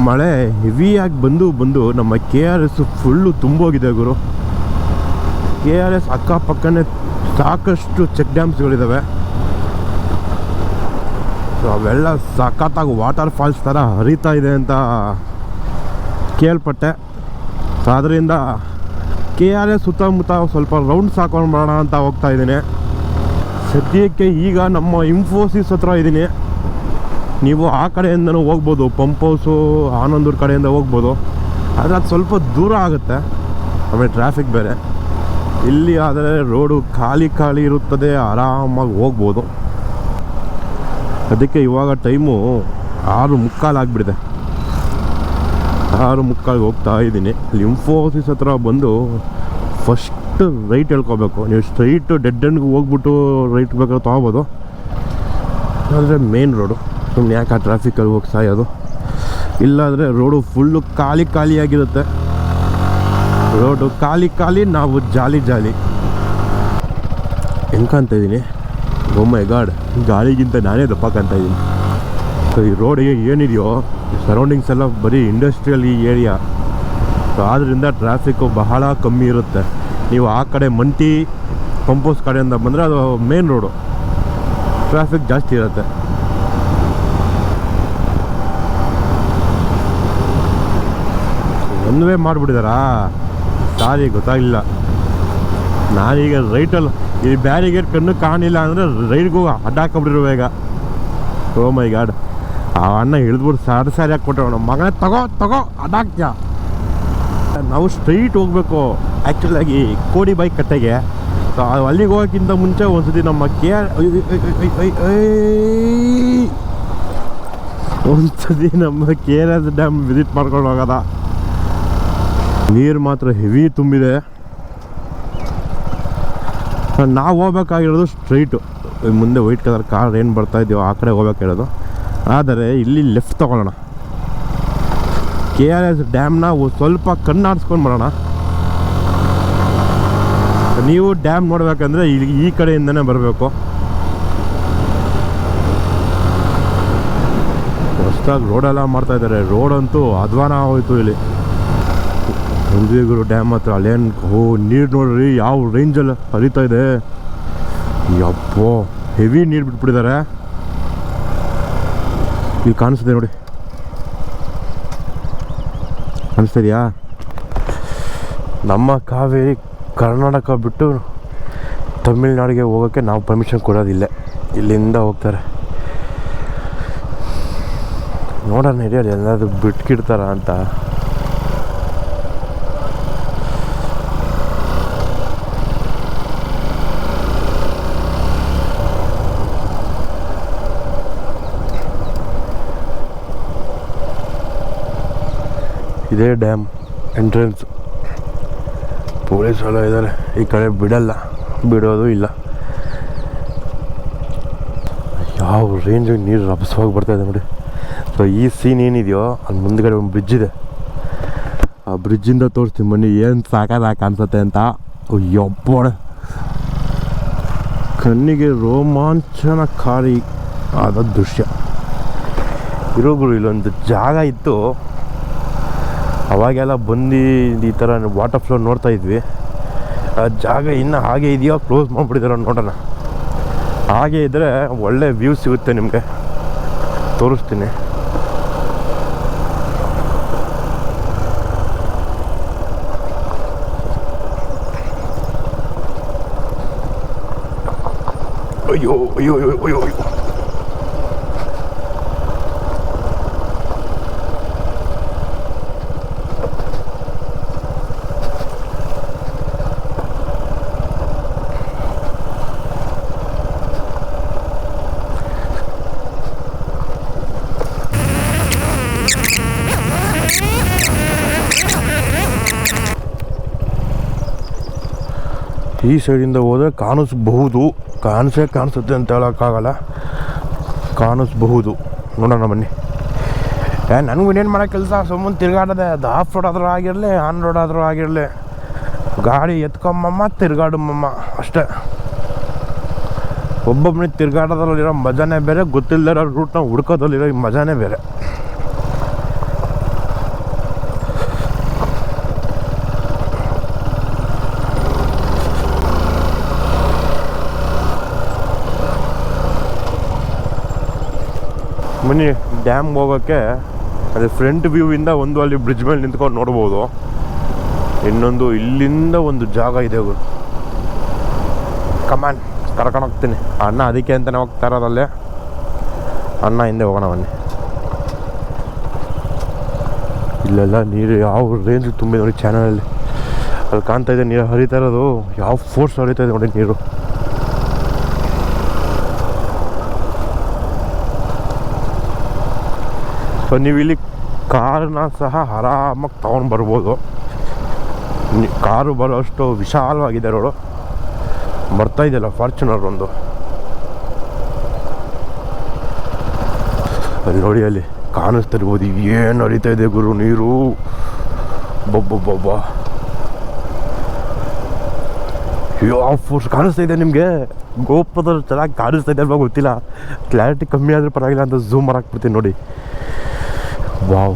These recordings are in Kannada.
ಮಳೆ ಹೆವಿಯಾಗಿ ಬಂದು ನಮ್ಮ KRS ಫುಲ್ಲು ತುಂಬೋಗಿದೆ ಗುರು. KRS ಅಕ್ಕಪಕ್ಕನೇ ಸಾಕಷ್ಟು ಚೆಕ್ ಡ್ಯಾಮ್ಸ್ಗಳಿದ್ದಾವೆ. ಸೊ ಅವೆಲ್ಲ ಸಖತ್ತಾಗಿ ವಾಟರ್ ಫಾಲ್ಸ್ ಥರ ಹರಿತಾ ಇದೆ ಅಂತ ಕೇಳ್ಪಟ್ಟೆ. ಸೊ ಅದರಿಂದ KRS ಸುತ್ತಮುತ್ತ ಸ್ವಲ್ಪ ರೌಂಡ್ಸ್ ಹಾಕೊಂಡು ಬರೋಣ ಅಂತ ಹೋಗ್ತಾ ಇದ್ದೀನಿ. ಸದ್ಯಕ್ಕೆ ಈಗ ನಮ್ಮ ಇನ್ಫೋಸಿಸ್ ಹತ್ರ ಇದ್ದೀನಿ. ನೀವು ಆ ಕಡೆಯಿಂದನೂ ಹೋಗ್ಬೋದು, ಪಂಪ್ ಹೌಸು ಆನಂದೂರು ಕಡೆಯಿಂದ ಹೋಗ್ಬೋದು. ಆದರೆ ಅದು ಸ್ವಲ್ಪ ದೂರ ಆಗುತ್ತೆ, ಆಮೇಲೆ ಟ್ರಾಫಿಕ್ ಬೇರೆ. ಇಲ್ಲಿ ಆದರೆ ರೋಡು ಖಾಲಿ ಇರುತ್ತದೆ, ಆರಾಮಾಗಿ ಹೋಗ್ಬೋದು. ಅದಕ್ಕೆ ಇವಾಗ ಟೈಮು 6:45 ಆಗಿಬಿಟ್ಟಿದೆ. 6:45 ಹೋಗ್ತಾ ಇದ್ದೀನಿ. ಇಲ್ಲಿ ಇನ್ಫೋಸಿಸ್ ಹತ್ರ ಬಂದು ಫಸ್ಟ್ ರೈಟ್ ಹೇಳ್ಕೊಬೇಕು. ನೀವು ಸ್ಟ್ರೈಟು ಡೆಡ್ ಎಂಡ್ಗೆ ಹೋಗ್ಬಿಟ್ಟು ರೈಟ್ ಬೇಕಾದ್ರೆ ತೊಗೋಬೋದು. ಆದರೆ ಮೇನ್ ರೋಡು ಸುಮ್ಮನೆ ಯಾಕೆ ಆ ಟ್ರಾಫಿಕಲ್ಲಿ ಹೋಗಿ ಸಾಯೋದು. ಇಲ್ಲಾಂದರೆ ರೋಡು ಫುಲ್ಲು ಖಾಲಿಯಾಗಿರುತ್ತೆ. ರೋಡು ಖಾಲಿ, ನಾವು ಜಾಲಿ ಹೆಂಗಂತ ಇದ್ದೀನಿ. ಓ ಮೈ ಗಾಡ್, ಗಾಳಿಗಿಂತ ನಾನೇ ದಪ್ಪ ಕಾಣ್ತಾ ಇದ್ದೀನಿ. ಸೊ ಈ ರೋಡಿಗೆ ಏನಿದೆಯೋ ಸರೌಂಡಿಂಗ್ಸ್ ಎಲ್ಲ ಬರೀ ಇಂಡಸ್ಟ್ರಿಯಲ್ ಈ ಏರಿಯಾ. ಸೊ ಆದ್ದರಿಂದ ಟ್ರಾಫಿಕ್ಕು ಬಹಳ ಕಮ್ಮಿ ಇರುತ್ತೆ. ನೀವು ಆ ಕಡೆ ಮಂಟಿ ಪಂಪೋಸ್ ಕಡೆಯಿಂದ ಬಂದರೆ ಅದು ಮೇನ್ ರೋಡು, ಟ್ರಾಫಿಕ್ ಜಾಸ್ತಿ ಇರುತ್ತೆ. One way ಮಾಡಿಬಿಟ್ಟಿದಾರಾ? ಸಾರಿ, ಗೊತ್ತಾಗಲಿಲ್ಲ. ನಾನೀಗ ರೈಟಲ್ಲಿ ಈ ಬ್ಯಾರಿಗೇಡ್ ಕಣ್ಣು ಕಾಣಿಲ್ಲ ಅಂದರೆ ರೈಡ್ಗೂ ಅಡ್ಡಾಕೊಂಬಿಟ್ಟಿರುವ ಈಗ. ಓ ಮೈ ಗಾಡ್, ಆ ಅಣ್ಣ ಹಿಡಿದ್ಬಿಟ್ಟು ಸಾರಿ ಹಾಕ್ಕೊಟ್ರೆ ನಮ್ಮ ಮಗನೇ ತಗೋ ಅಡ್ಡಾಕ್ತ್ಯಾ. ನಾವು ಸ್ಟ್ರೈಟ್ ಹೋಗಬೇಕು ಆ್ಯಕ್ಚುಲಾಗಿ ಕೋಡಿಬಾಯಿ ಕಟ್ಟೆಗೆ. ಸೊ ಅಲ್ಲಿಗೆ ಹೋಗೋಕ್ಕಿಂತ ಮುಂಚೆ ಒಂದ್ಸತಿ ನಮ್ಮ KRS ಡ್ಯಾಮ್ ವಿಸಿಟ್ ಮಾಡ್ಕೊಂಡು ಹೋಗೋದ. ನೀರು ಮಾತ್ರ ಹೆವಿ ತುಂಬಿದೆ. ನಾವು ಹೋಗ್ಬೇಕಾಗಿರೋದು ಸ್ಟ್ರೈಟು. ಮುಂದೆ ವೈಟ್ ಕಲರ್ ಕಾರ್ ಏನು ಬರ್ತಾ ಇದೆಯೋ ಆ ಕಡೆ ಹೋಗ್ಬೇಕಾಗಿರೋದು. ಆದರೆ ಇಲ್ಲಿ ಲೆಫ್ಟ್ ತೊಗೊಳ್ಳೋಣ. KRS ಡ್ಯಾಮ್ನ ಸ್ವಲ್ಪ ಕಣ್ಣಾಡಿಸ್ಕೊಂಡು ಬರೋಣ. ನೀವು ಡ್ಯಾಮ್ ನೋಡ್ಬೇಕಂದ್ರೆ ಇಲ್ಲಿ ಈ ಕಡೆಯಿಂದನೇ ಬರಬೇಕು. ಹೊಸದಾಗಿ ರೋಡೆಲ್ಲ ಮಾಡ್ತಾಯಿದ್ದಾರೆ. ರೋಡಂತೂ ಅಧ್ವಾನ ಹೋಯ್ತು ಇಲ್ಲಿ ನಂದಿಗುರು ಡ್ಯಾಮ್ ಹತ್ರ. ಅಲ್ಲೇನು ನೀರು ನೋಡ್ರಿ ಯಾವ ರೇಂಜಲ್ಲಿ ಹರಿತಾ ಇದೆ. ಯಪ್ಪೋ, ಹೆವಿ ನೀರು ಬಿಟ್ಬಿಟ್ಟಿದ್ದಾರೆ. ಇಲ್ಲಿ ಕಾಣಿಸ್ತಿದೆ ನೋಡಿ, ಕಾಣಿಸ್ತಿದೆಯಾ? ನಮ್ಮ ಕಾವೇರಿ ಕರ್ನಾಟಕ ಬಿಟ್ಟು ತಮಿಳ್ನಾಡಿಗೆ ಹೋಗೋಕ್ಕೆ ನಾವು ಪರ್ಮಿಷನ್ ಕೊಡೋದಿಲ್ಲ. ಇಲ್ಲಿಂದ ಹೋಗ್ತಾರೆ. ನೋಡೋಣ ಹಿಡಿಯೋದು ಎಲ್ಲಾದರೂ ಬಿಟ್ಕಿಡ್ತಾರ ಅಂತ. ಇದೇ ಡ್ಯಾಮ್ ಎಂಟ್ರೆನ್ಸ್. ಪೊಲೀಸ್ ಎಲ್ಲ ಇದ್ದಾರೆ, ಈ ಕಡೆ ಬಿಡೋದು ಇಲ್ಲ. ಯಾವ ರೇಂಜಿಗೆ ನೀರು ರಭಸವಾಗಿ ಬರ್ತಾಯಿದೆ ನೋಡಿ. ಸೊ ಈ ಸೀನ್ ಏನಿದೆಯೋ ಅಲ್ಲಿ ಮುಂದ್ಗಡೆ ಒಂದು ಬ್ರಿಡ್ಜ್ ಇದೆ. ಆ ಬ್ರಿಡ್ಜಿಂದ ತೋರಿಸ್ತೀನಿ ಬನ್ನಿ ಏನು ಸಾಕಾಗಿ ಕಾಣಿಸುತ್ತೆ ಅಂತ. ಯಪ್ಪೋಣ, ಕಣ್ಣಿಗೆ ರೋಮಾಂಚನಕಾರಿ ಆದ ದೃಶ್ಯ. ಇರೋಗುರು ಇಲ್ಲೊಂದು ಜಾಗ ಇತ್ತು, ಅವಾಗೆಲ್ಲ ಬಂದು ಈ ಥರ ವಾಟರ್ ಫ್ಲೋ ನೋಡ್ತಾ ಇದ್ವಿ. ಆ ಜಾಗ ಇನ್ನು ಹಾಗೆ ಇದೆಯೋ ಕ್ಲೋಸ್ ಮಾಡಿಬಿಟ್ಟಿದಾರೆ ನೋಡೋಣ. ಹಾಗೆ ಇದ್ದರೆ ಒಳ್ಳೆ ವ್ಯೂ ಸಿಗುತ್ತೆ ನಿಮಗೆ, ತೋರಿಸ್ತೀನಿ. ಅಯ್ಯೋ ಅಯ್ಯೋ ಅಯ್ಯೋ ಅಯ್ಯೋ, ಈ ಸೈಡಿಂದ ಹೋದರೆ ಕಾಣಿಸುತ್ತೆ ಅಂತ ಹೇಳೋಕ್ಕಾಗಲ್ಲ, ಕಾಣಿಸ್ಬಹುದು. ನೋಡೋಣ ಬನ್ನಿ. ನನಗೂ ಇನ್ನೇನು ಮಾಡೋ ಕೆಲಸ, ಸುಮ್ಮನೆ ತಿರುಗಾಡೋದೆ. ಅದು ಆಫ್ ರೋಡ್ ಆದರೂ ಆಗಿರಲಿ, ಆನ್ ರೋಡ್ ಆದರೂ ಆಗಿರಲಿ, ಗಾಡಿ ಎತ್ಕೊಂಬಮ್ಮ ತಿರುಗಾಡಮ್ಮಮ್ಮ ಅಷ್ಟೇ. ಒಬ್ಬೊಬ್ಬನಿಗೆ ತಿರುಗಾಡೋದ್ರಲ್ಲಿರೋ ಮಜಾನೇ ಬೇರೆ, ಗೊತ್ತಿಲ್ಲದಿರೋ ರೂಟ್ನ ಹುಡ್ಕೋದ್ರಲ್ಲಿರೋ ಮಜಾನೇ ಬೇರೆ. ಬನ್ನಿ ಡ್ಯಾಮ್ ಹೋಗೋಕ್ಕೆ ಅದೇ ಫ್ರಂಟ್ ವ್ಯೂ ಇಂದ ಒಂದು ಅಲ್ಲಿ ಬ್ರಿಡ್ಜ್ ಮೇಲೆ ನಿಂತ್ಕೊಂಡು ನೋಡ್ಬೋದು. ಇನ್ನೊಂದು ಇಲ್ಲಿಂದ ಒಂದು ಜಾಗ ಇದೆ ಗುರು. ಕಮಾನ್ ಕರ್ಕೊಂಡು ಹೋಗ್ತೀನಿ. ಅಣ್ಣ ಅದಕ್ಕೆ ಅಂತಲೇ ಹೋಗ್ತಾ ಇರೋದಲ್ಲೇ. ಅಣ್ಣ ಹಿಂದೆ ಹೋಗೋಣ ಬನ್ನಿ. ಇಲ್ಲೆಲ್ಲ ನೀರು ಯಾವ ರೇಂಜ್ ತುಂಬ ನೋಡಿ ಚಾನಲಲ್ಲಿ. ಅಲ್ಲಿ ಕಾಣ್ತಾ ಇದೆ ನೀರು ಹರಿತಾ ಇರೋದು, ಯಾವ ಫೋರ್ಸ್ ಹರಿತಾ ಇದೆ ನೋಡಿ ನೀರು. ಸೊ ನೀವು ಇಲ್ಲಿ ಕಾರನ್ನ ಸಹ ಆರಾಮಾಗಿ ತೊಗೊಂಡು ಬರ್ಬೋದು. ಕಾರು ಬರೋಷ್ಟು ವಿಶಾಲವಾಗಿದೆ ರೋಡು. ಬರ್ತಾ ಇದೆಯಲ್ಲ ಫಾರ್ಚುನರ್ ಒಂದು, ಅಲ್ಲಿ ನೋಡಿ ಅಲ್ಲಿ ಕಾಣಿಸ್ತಿರ್ಬೋದು. ಏನು ಹರಿತಾ ಇದೆ ಗುರು ನೀರು, ಬೊಬ್ಬೊಬ್ಬೊಬ್ಬ. ಯಾವ ಫೋರ್ಸ್ ಕಾಣಿಸ್ತಾ ಇದೆ ನಿಮಗೆ. ಗೋಪುರದಲ್ಲಿ ಚೆನ್ನಾಗಿ ಕಾಣಿಸ್ತಾ ಇದೆ ಅಲ್ವಾ ಗೊತ್ತಿಲ್ಲ. ಕ್ಲಾರಿಟಿ ಕಮ್ಮಿ ಆದರೆ ಪರವಾಗಿಲ್ಲ ಅಂತ ಝೂಮ್ ಮಾಡಾಕ್ಬಿಡ್ತೀನಿ ನೋಡಿ. ವಾವ್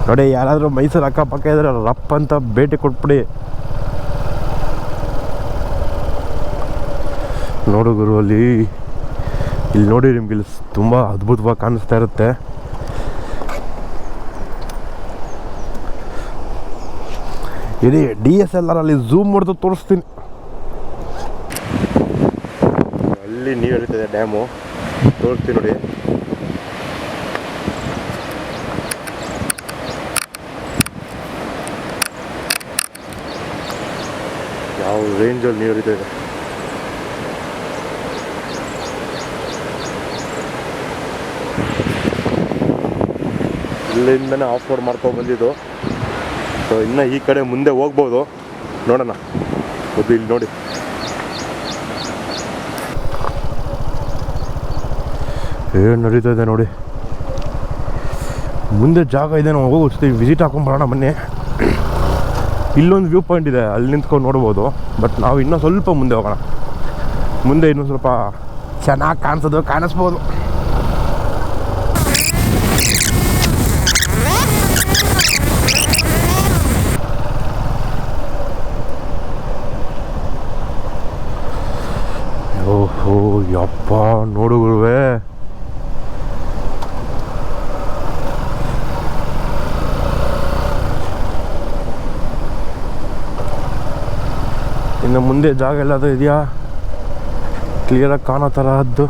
ನೋಡಿ, ಯಾರಾದರೂ ಮೈಸೂರು ಅಕ್ಕಪಕ್ಕ ಇದ್ರೆ ರಪ್ಪ ಅಂತ ಭೇಟಿ ಕೊಟ್ಬಿಡಿ. ನೋಡು ಗುರು ಅಲ್ಲಿ, ಇಲ್ಲಿ ನೋಡಿ ನಿಮ್ಗೆ ಇಲ್ಲಿ ತುಂಬ ಅದ್ಭುತವಾಗಿ ಕಾಣಿಸ್ತಾ ಇರುತ್ತೆ. ಇಡೀ DSLR ಅಲ್ಲಿ ಝೂಮ್ ಮಾಡಿದು ತೋರಿಸ್ತೀನಿ. ಅಲ್ಲಿ ನೀರು ಹರಿತಿದೆ, ಡ್ಯಾಮು ತೋರಿಸ್ತೀನಿ ನೋಡಿ. ಯಾವ ರೇಂಜಲ್ಲಿ ನೀರು ಹರಿತಾ ಇದೆ. ಇಲ್ಲಿಂದನೇ ಆಫ್ ರೋಡ್ ಮಾಡ್ಕೊಂಡು ಬಂದಿದ್ದು. ಸೊ ಇನ್ನು ಈ ಕಡೆ ಮುಂದೆ ಹೋಗ್ಬೋದು, ನೋಡೋಣ. ಅದು ಇಲ್ಲಿ ನೋಡಿ, ಏನು ನಡೀತಾ ಇದೆ ನೋಡಿ. ಮುಂದೆ ಜಾಗ ಇದೆ, ನಾವು ಹೋಗಿ ವಿಸಿಟ್ ಹಾಕೊಂಡ್ಬರೋಣ ಬನ್ನಿ. ಇಲ್ಲೊಂದು ವ್ಯೂ ಪಾಯಿಂಟ್ ಇದೆ, ಅಲ್ಲಿ ನಿಂತ್ಕೊಂಡು ನೋಡ್ಬೋದು. ಬಟ್ ನಾವು ಇನ್ನೂ ಸ್ವಲ್ಪ ಮುಂದೆ ಹೋಗೋಣ. ಮುಂದೆ ಇನ್ನೂ ಸ್ವಲ್ಪ ಚೆನ್ನಾಗಿ ಕಾಣಿಸ್ಬೋದು. ಓಹೋ ಯಪ್ಪ ನೋಡುಗುರುವೆ, ಇನ್ನು ಮುಂದೆ ಜಾಗ ಎಲ್ಲಾದರೂ ಇದೆಯಾ ಕ್ಲಿಯರಾಗಿ ಕಾಣೋ ಥರದ್ದು?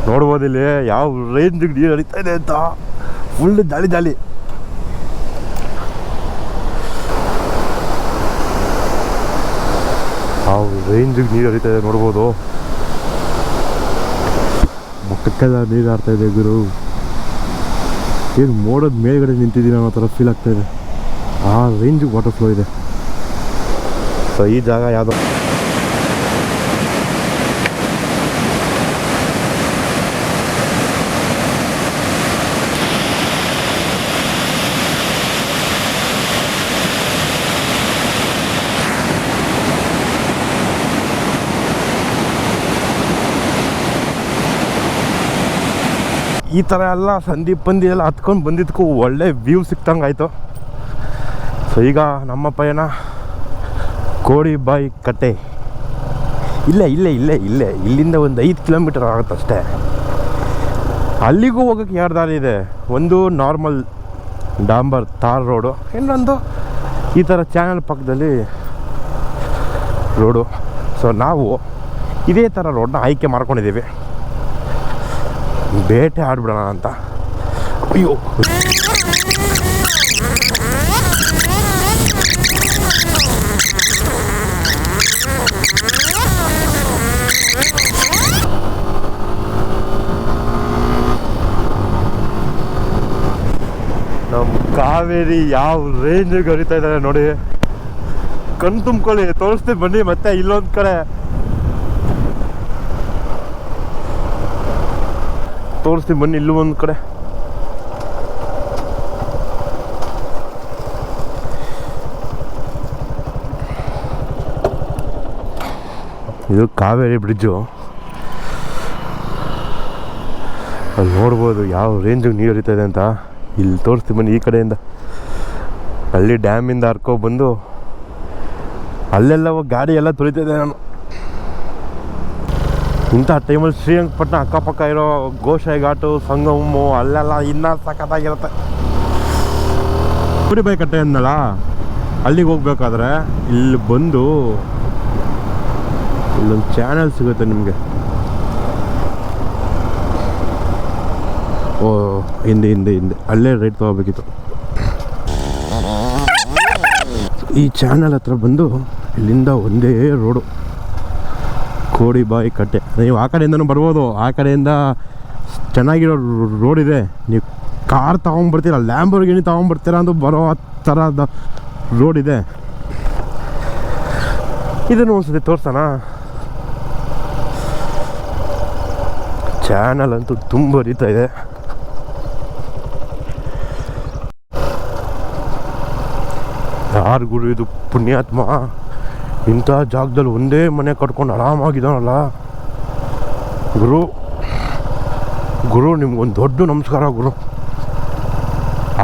ನೋಡ್ಬೋದಿಲ್ಲಿ ಯಾವ ರೇಂಜಿಗೆ ನೀರು ಹರಿತಾ ಇದೆ ಅಂತ. ಫುಲ್ ಜಾಲಿ ಜಾಲಿ. ಯಾವ ರೇಂಜಿಗೆ ನೀರು ಹರಿತಾ ಇದೆ ನೋಡ್ಬೋದು. ಮುಖಕ್ಕೆಲ್ಲ ನೀರು ಆಡ್ತಾ ಇದೆ ಗುರು. ಏನು ಮೋಡದ ಮೇಲ್ಗಡೆ ನಿಂತಿದ್ದೀನಿ ಅನ್ನೋ ಥರ ಫೀಲ್ ಆಗ್ತಾ ಇದೆ. ಆ ರೇಂಜಿಗೆ ವಾಟರ್ ಫ್ಲೋ ಇದೆ. ಸೊ ಈ ಜಾಗ ಯಾವುದೋ ಈ ಥರ ಎಲ್ಲ ಸಂದಿ ಎಲ್ಲ ಹತ್ಕೊಂಡು ಬಂದಿದ್ದಕ್ಕೂ ಒಳ್ಳೆ ವ್ಯೂ ಸಿಕ್ತಂಗೆ ಆಯಿತು. ಸೊ ಈಗ ನಮ್ಮ ಪಯಣ ಕೋಡಿಬಾಯಿ ಕಟ್ಟೆ. ಇಲ್ಲೇ ಇಲ್ಲಿಂದ ಒಂದು 5 ಕಿಲೋಮೀಟರ್ ಆಗುತ್ತಷ್ಟೇ. ಅಲ್ಲಿಗೂ ಹೋಗೋಕ್ಕೆ 2 ದಾರಿ ಇದೆ. ಒಂದು ನಾರ್ಮಲ್ ಡಾಂಬರ್ ತಾರ್ ರೋಡು, ಇನ್ನೊಂದು ಈ ಥರ ಚಾನಲ್ ಪಕ್ಕದಲ್ಲಿ ರೋಡು. ಸೊ ನಾವು ಇದೇ ಥರ ರೋಡನ್ನ ಆಯ್ಕೆ ಮಾಡ್ಕೊಂಡಿದ್ದೀವಿ, ಬೇಟೆ ಆಡ್ಬಿಡೋಣ ಅಂತ. ಅಯ್ಯೋ ನಮ್ಮ ಕಾವೇರಿ ಯಾವ ರೇಂಜಿಗೆ ಹರಿತಾ ಇದ್ದಾರೆ ನೋಡಿ. ಕಣ್ ತುಂಬ್ಕೊಳ್ಳಿ, ತೋರಿಸ್ತೀನಿ ಬನ್ನಿ. ಮತ್ತೆ ಇಲ್ಲೊಂದು ಕಡೆ ತೋರಿಸ್ತೀನಿ ಬನ್ನಿ, ಇಲ್ಲೂ ಒಂದು ಕಡೆ. ಇದು ಕಾವೇರಿ ಬ್ರಿಡ್ಜು. ಅಲ್ಲಿ ನೋಡ್ಬೋದು ಯಾವ ರೇಂಜಿಗೆ ನೀರು ಹರಿತಾ ಇದೆ ಅಂತ. ಇಲ್ಲಿ ತೋರಿಸ್ತೀನಿ ಬನ್ನಿ. ಈ ಕಡೆಯಿಂದ ಅಲ್ಲಿ ಡ್ಯಾಮಿಂದ ಹರ್ಕೊಬಂದು ಅಲ್ಲೆಲ್ಲ ಗಾಡಿ ಎಲ್ಲ ತುಳಿತಿದ್ದೆ ನಾನು. ಇಂಥ ಟೈಮಲ್ಲಿ ಶ್ರೀರಂಗಪಟ್ಟಣ ಅಕ್ಕಪಕ್ಕ ಇರೋ ಗೋಶಾಯಿ ಘಾಟು ಸಂಗಮು ಅಲ್ಲೆಲ್ಲ ಇನ್ನೂ ಸಖತ್ತಾಗಿರುತ್ತೆ. ಕೋಡಿಬಾಯಿ ಅಂದಲ್ಲ, ಅಲ್ಲಿಗೆ ಹೋಗ್ಬೇಕಾದ್ರೆ ಇಲ್ಲಿ ಬಂದು ಇಲ್ಲೊಂದು ಚಾನಲ್ ಸಿಗುತ್ತೆ ನಿಮಗೆ. ಓ ಹಿಂದೆ ಹಿಂದೆ ಹಿಂದೆ ಅಲ್ಲೇ ರೈಟ್ ತೊಗೋಬೇಕಿತ್ತು. ಈ ಚಾನಲ್ ಹತ್ರ ಬಂದು ಇಲ್ಲಿಂದ ಒಂದೇ ರೋಡು, ಕೋಡಿಬಾಯಿ ಕಟ್ಟೆ. ನೀವು ಆ ಕಡೆಯಿಂದನೂ ಬರ್ಬೋದು, ಆ ಕಡೆಯಿಂದ ಚೆನ್ನಾಗಿರೋ ರೋಡ್ ಇದೆ. ನೀವು ಕಾರ್ ತೊಗೊಂಡ್ಬರ್ತೀರ, ಲ್ಯಾಂಬೋರ್ಗಿನಿ ತೊಗೊಂಡ್ಬರ್ತೀರ ಅಂತ ಬರೋ ಥರದ ರೋಡ್ ಇದೆ. ಇದನ್ನು ಒಂದ್ಸತಿ ತೋರ್ಸೋಣ. ಚಾನಲ್ ಅಂತೂ ತುಂಬ ಹರಿತಾ ಇದೆ. ಯಾರು ಗುರು ಇದು ಪುಣ್ಯಾತ್ಮ, ಇಂಥ ಜಾಗದಲ್ಲಿ ಒಂದೇ ಮನೆ ಕಟ್ಕೊಂಡು ಆರಾಮಾಗಿದ್ದಾನಲ್ಲ. ಗುರು ಗುರು ನಿಮ್ಗೊಂದು ದೊಡ್ಡ ನಮಸ್ಕಾರ ಗುರು.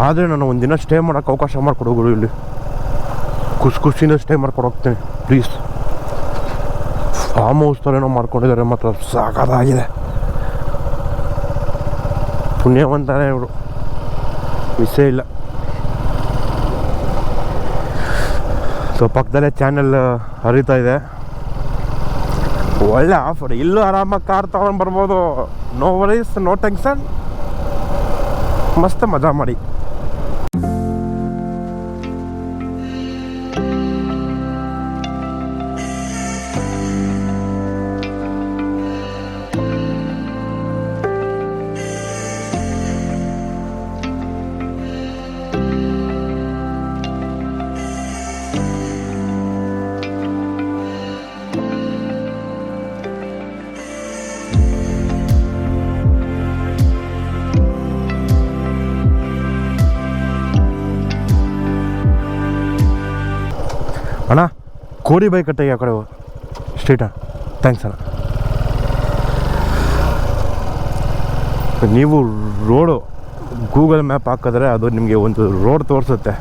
ಆದರೆ ನಾನು ಒಂದಿನ ಸ್ಟೇ ಮಾಡೋಕ್ಕೆ ಅವಕಾಶ ಮಾಡಿಕೊಡು ಗುರು. ಇಲ್ಲಿ ಖುಷಿಯಿಂದ ಸ್ಟೇ ಮಾಡ್ಕೊಂಡು ಹೋಗ್ತೇನೆ ಪ್ಲೀಸ್. ಫಾರ್ಮ್ ಹೌಸ್ ಥರ ಏನೋ ಮಾಡ್ಕೊಂಡಿದ್ದಾರೆ, ಮಾತ್ರ ಸಾಕಾಗಿದೆ. ಪುಣ್ಯವಂತಾನೆ ಇವರು, ಮಿಸ್ಸೇ ಇಲ್ಲ. ಸೊ ಪಕ್ಕದಲ್ಲೇ ಚಾನಲ್ ಹರಿತಾ ಇದೆ. ಒಳ್ಳೆ ಆಫರ್, ಇಲ್ಲೂ ಆರಾಮಾಗಿ ಕಾರ್ ತಗೊಂಡು ಬರ್ಬೋದು. ನೋ ವರೀಸ್, ನೋ ಟೆನ್ಷನ್, ಮಸ್ತ್ ಮಜಾ ಮಾಡಿ. ಅಣ್ಣ ಕೋಡಿಬಾಯಿ ಕಟ್ಟೆಗೆ ಆ ಕಡೆ ಸ್ಟ್ರೀಟಾ? ಥ್ಯಾಂಕ್ಸ್ ಅಣ್ಣ. ನೀವು ರೋಡು ಗೂಗಲ್ ಮ್ಯಾಪ್ ಹಾಕಿದ್ರೆ ಅದು ನಿಮಗೆ ಒಂದು ರೋಡ್ ತೋರಿಸುತ್ತೆ.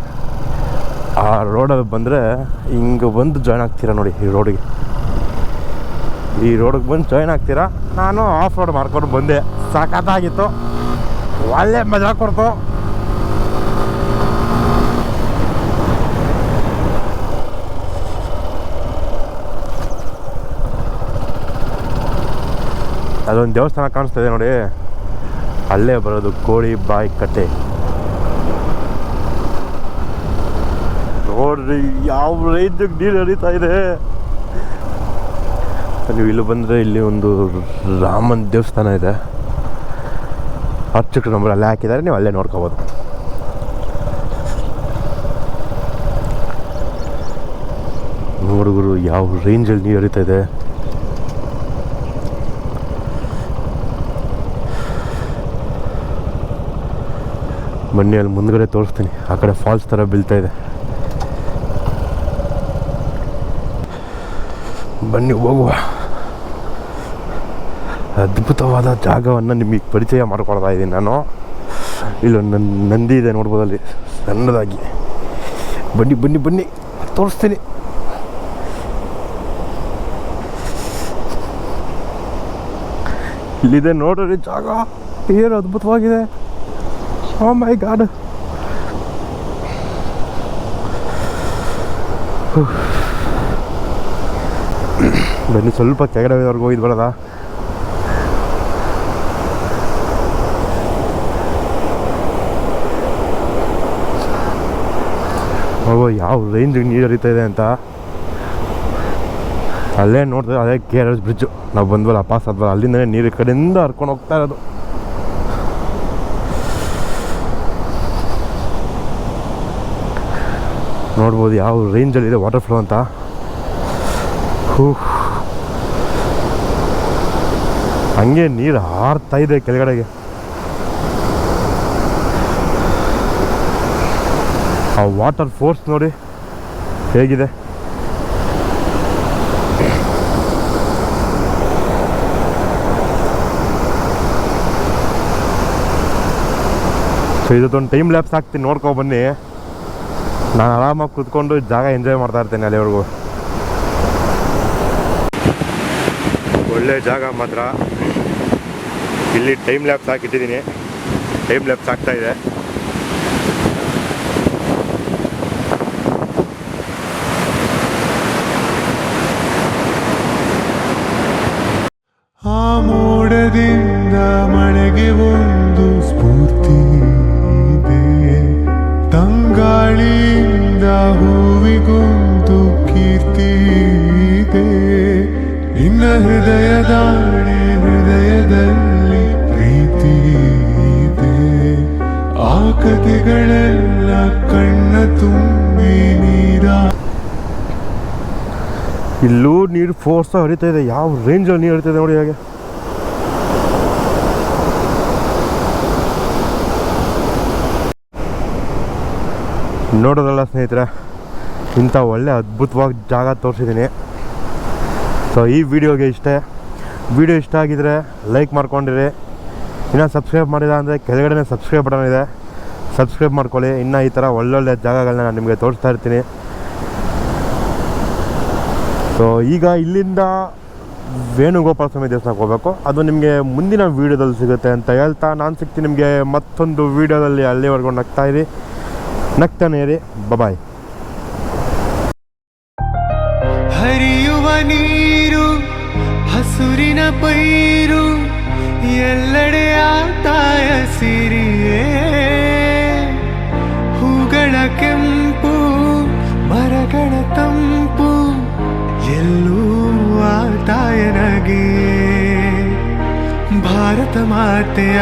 ಆ ರೋಡಲ್ಲಿ ಬಂದರೆ ಹಿಂಗೆ ಬಂದು ಜಾಯ್ನ್ ಆಗ್ತೀರಾ ನೋಡಿ. ಈ ರೋಡಿಗೆ, ಈ ರೋಡಿಗೆ ಬಂದು ಜಾಯ್ನ್ ಆಗ್ತೀರಾ. ನಾನು ಆಫ್ ರೋಡ್ ಮಾಡ್ಕೊಂಡು ಬಂದೆ, ಸಖತ್ತಾಗಿತ್ತು, ಒಳ್ಳೆ ಮಜಾ ಕೊಡ್ತು. ಅದೊಂದು ದೇವಸ್ಥಾನ ಕಾಣಿಸ್ತಾ ಇದೆ ನೋಡಿ, ಅಲ್ಲೇ ಬರೋದು ಕೋಡಿಬಾಯಿ ಕಟ್ಟೆ. ನೋಡ್ರಿ ಯಾವ ರೇಂಜಿಗೆ ನೀರು ಹರಿತಾ ಇದೆ. ನೀವು ಇಲ್ಲಿ ಬಂದರೆ ಇಲ್ಲಿ ಒಂದು ರಾಮನ ದೇವಸ್ಥಾನ ಇದೆ, ಅರ್ಚಕರು ನಂಬರ್ ಅಲ್ಲೇ ಹಾಕಿದ್ದಾರೆ, ನೀವು ಅಲ್ಲೇ ನೋಡ್ಕೋಬೋದು. ನೋಡುಗರು ಯಾವ ರೇಂಜಲ್ಲಿ ನೀರು ಹರಿತಾ ಇದೆ. ಬನ್ನಿ ಅಲ್ಲಿ ಮುಂದ್ಗಡೆ ತೋರಿಸ್ತೀನಿ. ಆ ಕಡೆ ಫಾಲ್ಸ್ ಥರ ಬೀಳ್ತಾ ಇದೆ. ಬನ್ನಿ ಹೋಗುವ. ಅದ್ಭುತವಾದ ಜಾಗವನ್ನು ನಿಮಗೆ ಪರಿಚಯ ಮಾಡ್ಕೊಳ್ತಾ ಇದ್ದೀನಿ ನಾನು. ಇಲ್ಲೊಂದು ನಂದಿ ಇದೆ ನೋಡ್ಬೋದು ಅಲ್ಲಿ ಸಣ್ಣದಾಗಿ. ಬನ್ನಿ ಬನ್ನಿ ಬನ್ನಿ ತೋರಿಸ್ತೀನಿ. ಇಲ್ಲಿದೆ ನೋಡ್ರಿ ಜಾಗ, ಏನು ಅದ್ಭುತವಾಗಿದೆ. ಓ ಮೈ ಗಾಡ್. ಬನ್ನಿ ಸ್ವಲ್ಪ ಕೆಳಗಡೆವರೆಗೂ ಹೋಗಿದ್ದು ಬರೋದಾ? ಓ ಯಾವ ರೇಂಜಿಗೆ ನೀರು ಹರಿತಾ ಇದೆ ಅಂತ. ಅಲ್ಲೇ ನೋಡಿದ್ರೆ ಅದೇ KRS ಬ್ರಿಡ್ಜು. ನಾವು ಬಂದ್ವಲ್ಲ, ಪಾಸ್ ಆದ್ವಲ್ಲ, ಅಲ್ಲಿಂದಲೇ ನೀರು ಈ ಕಡೆಯಿಂದ ಹರ್ಕೊಂಡು ಹೋಗ್ತಾ ಇರೋದು. ನೋಡ್ಬೋದು ಯಾವ ರೇಂಜಲ್ಲಿದೆ ವಾಟರ್ ಫ್ಲೋ ಅಂತ. ಹಂಗೆ ನೀರು ಹಾರ್ತಾ ಇದೆ ಕೆಳಗಡೆಗೆ. ಆ ವಾಟರ್ ಫೋರ್ಸ್ ನೋಡಿ ಹೇಗಿದೆ. ಸೊ ಇದೊಂದು ಟೈಮ್ ಲ್ಯಾಪ್ಸ್ ಹಾಕ್ತೀನಿ, ನೋಡ್ಕೊ ಬನ್ನಿ. ನಾನು ಆರಾಮಾಗಿ ಕೂತ್ಕೊಂಡು ಜಾಗ ಎಂಜಾಯ್ ಮಾಡ್ತಾ ಇರ್ತೇನೆ ಅಲ್ಲಿವರೆಗೂ. ಒಳ್ಳೆ ಜಾಗ ಮಾತ್ರ. ಇಲ್ಲಿ ಟೈಮ್ ಲ್ಯಾಪ್ಸ್ ಹಾಕಿಟ್ಟಿದ್ದೀನಿ, ಟೈಮ್ ಲ್ಯಾಪ್ಸ್ ಆಗ್ತಾ ಇದೆ. ಆ ಮೋಡದಿಂದ ಮಳೆಗೆ ಒಂದು ಸ್ಫೂರ್ತಿ ಇದೆ, ತಂಗಾಳಿಯಿಂದ ಹೂವಿಗೊಂದು ಕೀರ್ತಿ ಇದೆ. ನಿನ್ನ ಹೃದಯದಲ್ಲಿ ಪ್ರೀತಿ ಇದೆ. ಆ ಕಥೆಗಳೆಲ್ಲ ಕಣ್ಣ ತುಂಬಿ ನೀರ. ಇಲ್ಲೂ ನೀರು ಫೋರ್ಸ್ ಹರಿತಾ ಇದೆ. ಯಾವ ರೇಂಜಲ್ಲಿ ನೀರು ಹರಿತಾ ಇದೆ ನೋಡಿ. ಹಾಗೆ ನೋಡೋದಲ್ಲ ಸ್ನೇಹಿತರೆ, ಇಂಥ ಒಳ್ಳೆ ಅದ್ಭುತವಾಗಿ ಜಾಗ ತೋರಿಸಿದ್ದೀನಿ. ಸೊ ಈ ವಿಡಿಯೋಗೆ ವಿಡಿಯೋ ಇಷ್ಟ ಆಗಿದ್ರೆ ಲೈಕ್ ಮಾಡ್ಕೊಂಡಿರಿ. ಇನ್ನೂ ಸಬ್ಸ್ಕ್ರೈಬ್ ಮಾಡಿಲ್ಲ ಅಂದರೆ ಕೆಳಗಡೆ ಸಬ್ಸ್ಕ್ರೈಬ್ ಬಟನ್ ಇದೆ, ಸಬ್ಸ್ಕ್ರೈಬ್ ಮಾಡ್ಕೊಳ್ಳಿ. ಇನ್ನು ಈ ಥರ ಒಳ್ಳೊಳ್ಳೆ ಜಾಗಗಳನ್ನ ನಾನು ನಿಮಗೆ ತೋರಿಸ್ತಾ ಇರ್ತೀನಿ. ಸೊ ಈಗ ಇಲ್ಲಿಂದ ವೇಣುಗೋಪಾಲ ಸ್ವಾಮಿ ದೇವಸ್ಥಾನಕ್ಕೆ ಹೋಗಬೇಕು. ಅದು ನಿಮಗೆ ಮುಂದಿನ ವೀಡಿಯೋದಲ್ಲಿ ಸಿಗುತ್ತೆ ಅಂತ ಹೇಳ್ತಾ ನಾನು ಸಿಗ್ತೀನಿ ನಿಮಗೆ ಮತ್ತೊಂದು ವೀಡಿಯೋದಲ್ಲಿ. ಅಲ್ಲಿವರೆಗೂ ನಗ್ತಾನೆ ಇರಿ. ಬಾಯ್. ಹರಿಯುವ ನೀರು, ಹಸುರಿನ ಪೈರು, ಎಲ್ಲೆಡೆ ಆತಾಯ ಸಿರಿಯೇ. ಹೂಗಳ ಕೆಂಪು, ಮರಗಳ ತಂಪು, ಎಲ್ಲೂ ಆತಾಯನಗೆ. ಭಾರತ ಮಾತೆಯ